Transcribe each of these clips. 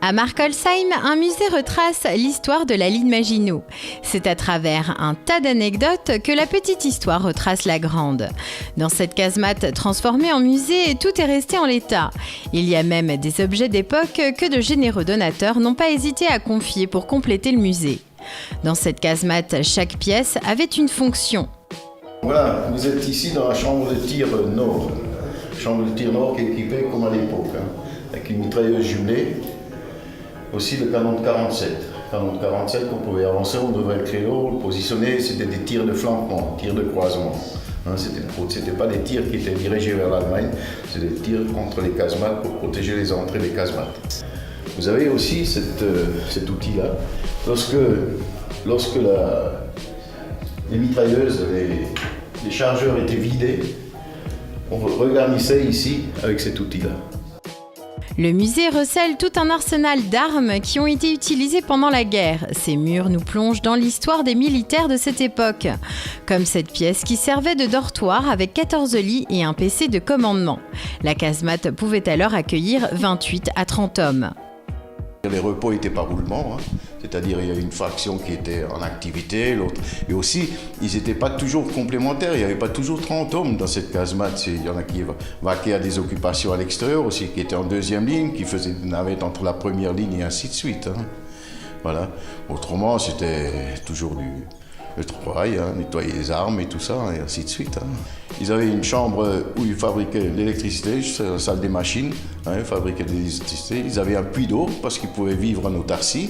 À Markolsheim, un musée retrace l'histoire de la ligne Maginot. C'est à travers un tas d'anecdotes que la petite histoire retrace la grande. Dans cette casemate transformée en musée, tout est resté en l'état. Il y a même des objets d'époque que de généreux donateurs n'ont pas hésité à confier pour compléter le musée. Dans cette casemate, chaque pièce avait une fonction. Voilà, vous êtes ici dans la chambre de tir nord. Chambre de tir nord qui est équipée comme à l'époque, avec une mitrailleuse jumelée. Aussi le canon de 47. Canon de 47 qu'on pouvait avancer, on devrait le créneau, le positionner, c'était des tirs de flanquement, tirs de croisement. C'était pas des tirs qui étaient dirigés vers l'Allemagne, c'était des tirs contre les casemates pour protéger les entrées des casemates. Vous avez aussi cet outil-là. Lorsque les mitrailleuses, les chargeurs étaient vidés, on regarnissait ici avec cet outil-là. Le musée recèle tout un arsenal d'armes qui ont été utilisées pendant la guerre. Ces murs nous plongent dans l'histoire des militaires de cette époque. Comme cette pièce qui servait de dortoir avec 14 lits et un PC de commandement. La casemate pouvait alors accueillir 28 à 30 hommes. Les repos étaient par roulement, c'est-à-dire il y a une faction qui était en activité, l'autre. Et aussi, ils n'étaient pas toujours complémentaires, il n'y avait pas toujours 30 hommes dans cette casemate. Il y en a qui vaquaient à des occupations à l'extérieur aussi, qui étaient en deuxième ligne, qui faisaient une navette entre la première ligne et ainsi de suite. Voilà. Autrement, c'était toujours le travail, nettoyer les armes et tout ça, et ainsi de suite. Ils avaient une chambre où ils fabriquaient l'électricité, la salle des machines, ils fabriquaient de l'électricité. Ils avaient un puits d'eau parce qu'ils pouvaient vivre en autarcie,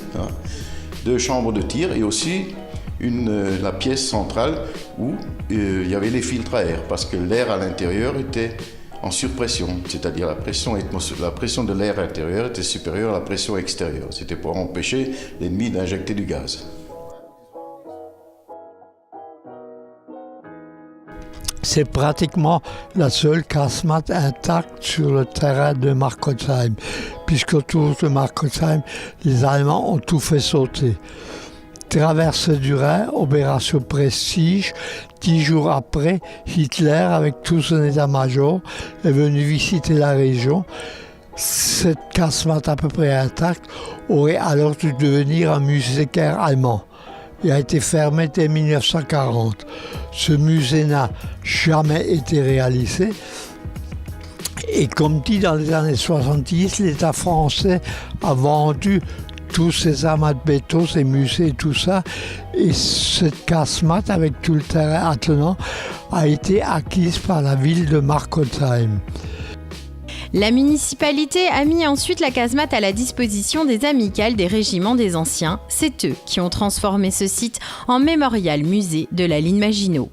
2 chambres de tir et aussi la pièce centrale où il y avait les filtres à air parce que l'air à l'intérieur était en surpression, c'est-à-dire la pression de l'air intérieur était supérieure à la pression extérieure. C'était pour empêcher l'ennemi d'injecter du gaz. C'est pratiquement la seule casemate intacte sur le terrain de Markolsheim, puisqu'autour de Markolsheim, les Allemands ont tout fait sauter. Traversée du Rhin, opération Prestige, 10 jours après, Hitler, avec tout son état-major, est venu visiter la région. Cette casemate à peu près intacte aurait alors dû devenir un musée allemand. Il a été fermé dès 1940. Ce musée n'a jamais été réalisé. Et comme dit dans les années 70, l'État français a vendu tous ces amas de béton, ces musées, tout ça. Et cette casemate, avec tout le terrain attenant, a été acquise par la ville de Markolsheim. La municipalité a mis ensuite la casemate à la disposition des amicales des régiments des anciens. C'est eux qui ont transformé ce site en mémorial musée de la ligne Maginot.